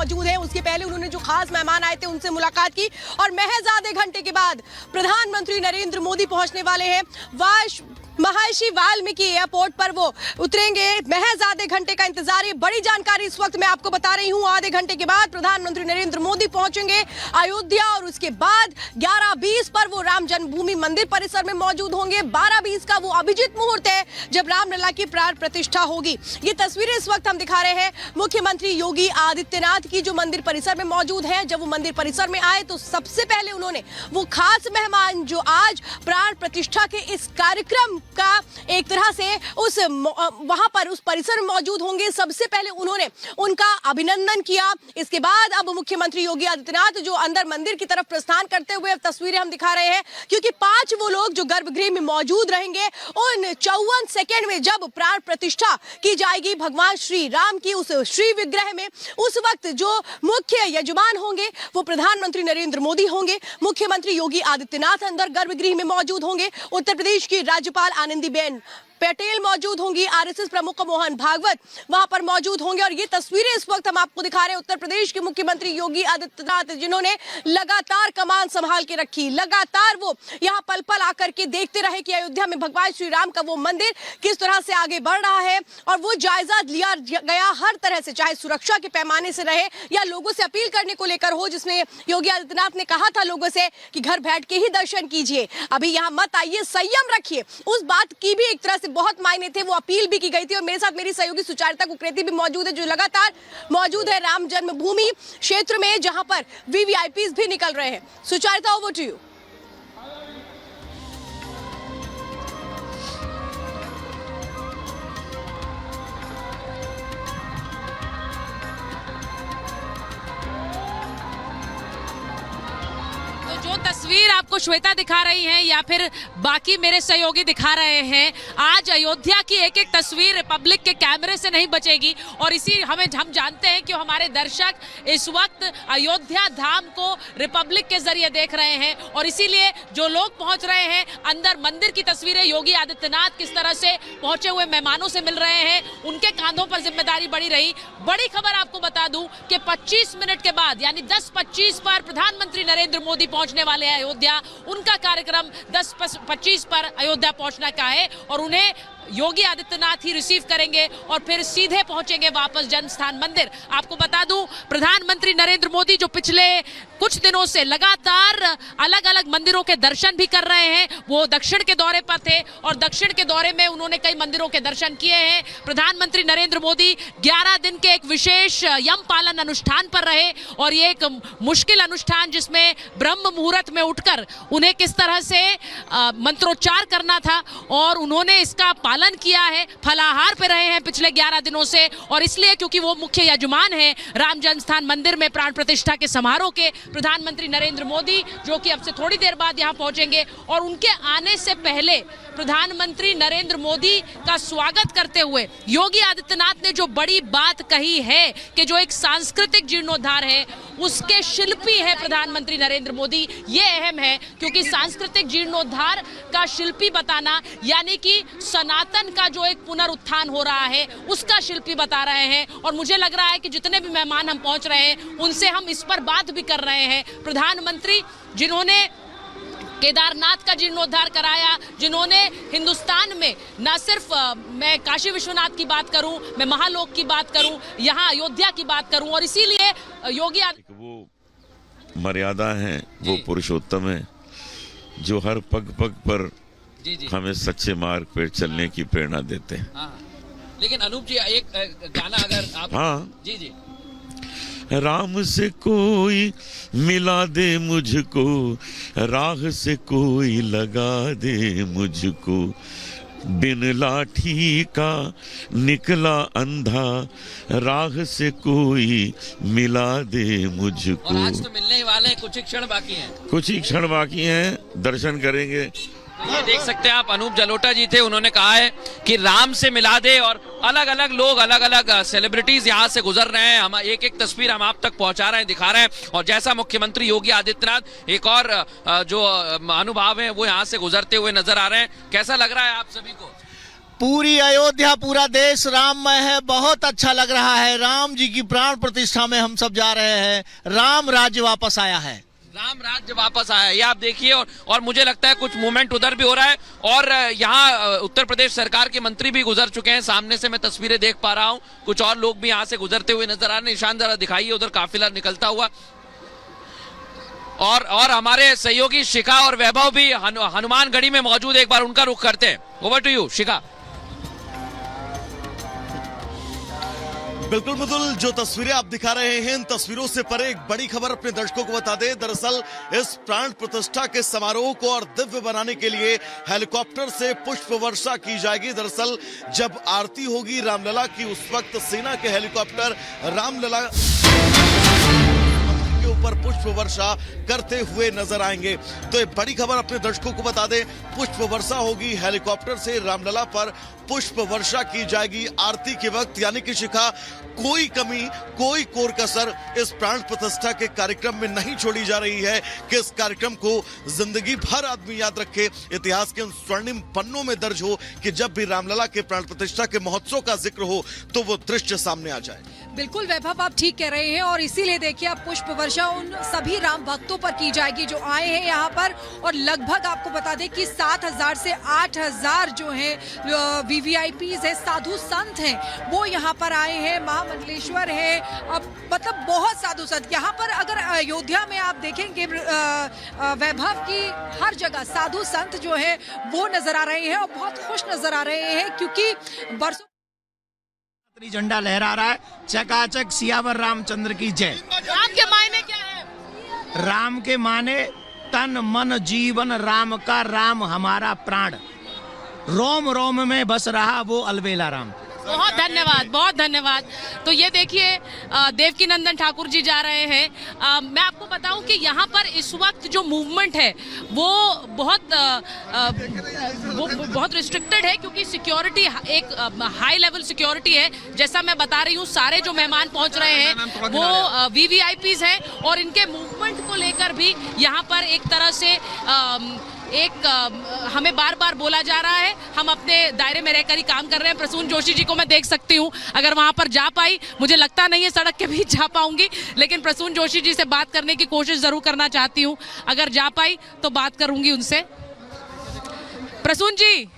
मौजूद हैं। उसके पहले उन्होंने जो खास मेहमान आए थे उनसे मुलाकात की और महज आधे घंटे के बाद प्रधानमंत्री नरेंद्र मोदी पहुंचने वाले हैं। महर्षि वाल्मीकि एयरपोर्ट पर वो उतरेंगे। महज आधे घंटे का इंतजार है। बड़ी जानकारी इस वक्त मैं आपको बता रही हूं। आधे घंटे के बाद प्रधानमंत्री नरेंद्र मोदी पहुंचेंगे अयोध्या और उसके बाद 11:20 पर वो राम जन्मभूमि मंदिर परिसर में मौजूद होंगे। 12:20 का वो अभिजीत मुहूर्त है जब रामलला की प्राण प्रतिष्ठा होगी। ये तस्वीरें इस वक्त हम दिखा रहे हैं मुख्यमंत्री योगी आदित्यनाथ की, जो मंदिर परिसर में मौजूद है। जब वो मंदिर परिसर में आए तो सबसे पहले उन्होंने वो खास मेहमान जो आज प्राण प्रतिष्ठा के इस कार्यक्रम का एक तरह से वहां पर उस परिसर में मौजूद होंगे, सबसे पहले उन्होंने उनका अभिनंदन किया। इसके बाद अब मुख्यमंत्री योगी आदित्यनाथ जो अंदर मंदिर की तरफ प्रस्थान करते हुए तस्वीरें हम दिखा रहे हैं, क्योंकि 5 वो लोग जो गर्भगृह में मौजूद रहेंगे उन 54 सेकेंड में जब प्राण प्रतिष्ठा की जाएगी भगवान श्री राम की उस श्री विग्रह में, उस वक्त जो मुख्य यजमान होंगे वो प्रधानमंत्री नरेंद्र मोदी होंगे। मुख्यमंत्री योगी आदित्यनाथ अंदर गर्भगृह में मौजूद होंगे। उत्तर प्रदेश की राज्यपाल आनंदीबेन पटेल मौजूद होंगी। आरएसएस प्रमुख मोहन भागवत वहां पर मौजूद होंगे। और ये तस्वीरें इस वक्त हम आपको दिखा रहे हैं उत्तर प्रदेश के मुख्यमंत्री योगी आदित्यनाथ, जिन्होंने लगातार कमान संभाल के रखी। लगातार वो यहाँ पल पल आकर के देखते रहे कि अयोध्या में भगवान श्री राम का वो मंदिर किस तरह से आगे बढ़ रहा है, और वो जायजा लिया गया हर तरह से, चाहे सुरक्षा के पैमाने से रहे या लोगों से अपील करने को लेकर हो, जिसमें योगी आदित्यनाथ ने कहा था लोगों से कि घर बैठ के ही दर्शन कीजिए, अभी यहाँ मत आइए, संयम रखिए। उस बात की भी एक तरह से बहुत मायने थे, वो अपील भी की गई थी। और मेरे साथ मेरी सहयोगी सुचारिता कुकरेती भी मौजूद है, जो लगातार मौजूद है राम जन्मभूमि क्षेत्र में, जहां पर वीवीआईपीज भी निकल रहे हैं। Sucharita, over to you. जो तस्वीर आपको श्वेता दिखा रही हैं या फिर बाकी मेरे सहयोगी दिखा रहे हैं, आज अयोध्या की एक एक तस्वीर पब्लिक के कैमरे से नहीं बचेगी। और हम जानते हैं कि हमारे दर्शक इस वक्त अयोध्या धाम को रिपब्लिक के जरिए देख रहे हैं, और इसीलिए जो लोग पहुंच रहे हैं अंदर मंदिर की तस्वीरें, योगी आदित्यनाथ किस तरह से पहुंचे हुए मेहमानों से मिल रहे हैं, उनके कांधों पर जिम्मेदारी बढ़ी रही। बड़ी खबर आपको बता दूं कि 25 मिनट के बाद यानी 10:25 पर प्रधानमंत्री नरेंद्र मोदी पहुंचने वाले हैं अयोध्या। उनका कार्यक्रम 10:25 पर अयोध्या पहुंचना का है और उन्हें योगी आदित्यनाथ ही रिसीव करेंगे और फिर सीधे पहुंचेंगे वापस जन्मस्थान मंदिर। आपको बता दूं, प्रधानमंत्री नरेंद्र मोदी जो पिछले कुछ दिनों से लगातार अलग अलग मंदिरों के दर्शन भी कर रहे हैं, वो दक्षिण के दौरे पर थे और दक्षिण के दौरे में उन्होंने कई मंदिरों के दर्शन किए हैं। प्रधानमंत्री नरेंद्र मोदी 11 दिन के एक विशेष यम पालन अनुष्ठान पर रहे, और ये एक मुश्किल अनुष्ठान जिसमें ब्रह्म मुहूर्त में उठकर उन्हें किस तरह से मंत्रोच्चार करना था, और उन्होंने इसका पालन किया है। फलाहार पे रहे हैं पिछले 11 दिनों से, और इसलिए क्योंकि वो मुख्य यजमान हैं राम जन्मस्थान मंदिर में प्राण प्रतिष्ठा के समारोह के, प्रधानमंत्री नरेंद्र मोदी जो कि अब से थोड़ी देर बाद यहां पहुंचेंगे। और उनके आने से पहले प्रधानमंत्री नरेंद्र मोदी का स्वागत करते हुए योगी आदित्यनाथ ने जो बड़ी बात कही है कि जो एक सांस्कृतिक जीर्णोद्धार है उसके शिल्पी है प्रधानमंत्री नरेंद्र मोदी। ये अहम है क्योंकि सांस्कृतिक जीर्णोद्धार का शिल्पी बताना यानी कि सनातन का जो एक पुनरुत्थान हो रहा है उसका शिल्पी बता रहे हैं। और मुझे लग रहा है कि जितने भी मेहमान हम पहुंच रहे हैं उनसे हम इस पर बात भी कर रहे हैं। प्रधानमंत्री जिन्होंने केदारनाथ का जीर्णोद्धार कराया, जिन्होंने हिंदुस्तान में न सिर्फ मैं काशी विश्वनाथ की बात करूं, मैं महालोक की बात करूं, यहाँ अयोध्या की बात करूं, और इसीलिए योगी वो मर्यादा है, वो पुरुषोत्तम है जो हर पग पग पर हमें सच्चे मार्ग पर चलने की प्रेरणा देते हैं। लेकिन अनूप जी एक गाना अगर आप जी जी राम से कोई मिला दे मुझको, राह से कोई लगा दे मुझको, बिन लाठी का निकला अंधा, राह से कोई मिला दे मुझको। और आज तो मिलने ही वाले हैं, कुछ ही क्षण बाकी हैं। कुछ ही क्षण बाकी हैं, दर्शन करेंगे। ये देख सकते हैं आप, अनूप जलोटा जी थे, उन्होंने कहा है कि राम से मिला दे, और अलग अलग लोग, अलग अलग सेलिब्रिटीज यहाँ से गुजर रहे हैं। हम एक एक तस्वीर हम आप तक पहुंचा रहे हैं, दिखा रहे हैं। और जैसा मुख्यमंत्री योगी आदित्यनाथ एक और जो अनुभाव है वो यहाँ से गुजरते हुए नजर आ रहे हैं। कैसा लग रहा है आप सभी को? पूरी अयोध्या, पूरा देश राममय है। बहुत अच्छा लग रहा है। राम जी की प्राण प्रतिष्ठा में हम सब जा रहे हैं। राम राज्य वापस आया है। राम राज्य वापस आया, ये आप देखिए। और मुझे लगता है कुछ मूवमेंट उधर भी हो रहा है। और यहाँ उत्तर प्रदेश सरकार के मंत्री भी गुजर चुके हैं। सामने से मैं तस्वीरें देख पा रहा हूँ। कुछ और लोग भी यहाँ से गुजरते हुए नजर आ रहे हैं। निशान जरा दिखाइए उधर काफिला निकलता हुआ। और हमारे सहयोगी शिखा और वैभव भी हनुमानगढ़ी में मौजूद, एक बार उनका रुख करते हैं। ओवर टू यू शिखा। बिल्कुल मृदुल, जो तस्वीरें आप दिखा रहे हैं, इन तस्वीरों से परे एक बड़ी खबर अपने दर्शकों को बता दें। दरअसल इस प्राण प्रतिष्ठा के समारोह को और दिव्य बनाने के लिए हेलीकॉप्टर से पुष्प वर्षा की जाएगी। दरअसल जब आरती होगी रामलला की, उस वक्त सेना के हेलीकॉप्टर रामलला के ऊपर पुष्प वर्षा करते हुए नजर आएंगे। तो एक बड़ी खबर अपने दर्शकों को बता दें, पुष्प वर्षा होगी, हेलीकॉप्टर से रामलला पर पुष्प वर्षा की जाएगी आरती के वक्त। यानी कि शिखा, कोई कमी, कोई कोर कसर इस प्राण प्रतिष्ठा के कार्यक्रम में नहीं छोड़ी जा रही है कि इस कार्यक्रम को जिंदगी भर आदमी याद रखे, इतिहास के उन स्वर्णिम पन्नों में दर्ज हो कि जब भी रामलला के प्राण प्रतिष्ठा के महोत्सव का जिक्र हो तो वो दृश्य सामने आ जाए। बिल्कुल वैभव, आप ठीक कह रहे हैं। और इसीलिए देखिए, आप पुष्प वर्षा उन सभी राम भक्तों पर की जाएगी जो आए हैं यहाँ पर। और लगभग आपको बता दें कि 7,000 से 8,000 जो हैं VVIPs है, साधु संत हैं, वो यहाँ पर आए हैं। महामंडलेश्वर है, अब मतलब बहुत साधु संत यहाँ पर। अगर अयोध्या में आप देखेंगे वैभव की हर जगह साधु संत जो है वो नजर आ रहे हैं और बहुत खुश नजर आ रहे हैं, क्योंकि बरसों झंडा लहरा रहा है। चकाचक सियावर रामचंद्र की जय। राम के मायने क्या है? राम के माने तन मन जीवन राम का, राम हमारा प्राण, रोम रोम में बस रहा वो अलबेला राम। बहुत धन्यवाद, बहुत धन्यवाद। तो ये देखिए, देवकी नंदन ठाकुर जी जा रहे हैं। मैं आपको बताऊं कि यहाँ पर इस वक्त जो मूवमेंट है वो बहुत रिस्ट्रिक्टेड है, क्योंकि सिक्योरिटी एक हाई लेवल सिक्योरिटी है। जैसा मैं बता रही हूँ, सारे जो मेहमान पहुँच रहे हैं वो VVIPs हैं और इनके मूवमेंट को लेकर भी यहाँ पर एक तरह से हमें बार बार बोला जा रहा है। हम अपने दायरे में रहकर ही काम कर रहे हैं। प्रसून जोशी जी को मैं देख सकती हूँ, अगर वहां पर जा पाई, मुझे लगता नहीं है सड़क के बीच जा पाऊंगी, लेकिन प्रसून जोशी जी से बात करने की कोशिश जरूर करना चाहती हूँ। अगर जा पाई तो बात करूंगी उनसे। प्रसून जी,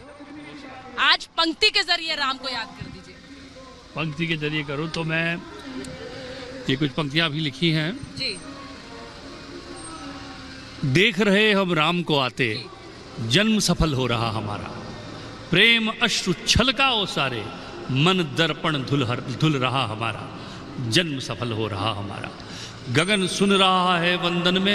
आज पंक्ति के जरिए राम को याद कर दीजिए। पंक्ति के जरिए करूँ तो मैं ये कुछ पंक्तियां भी लिखी हैं जी। देख रहे हम राम को आते, जन्म सफल हो रहा हमारा, प्रेम अश्रु छलका ओ सारे, मन दर्पण धुल रहा हमारा, जन्म सफल हो रहा हमारा, गगन सुन रहा है वंदन में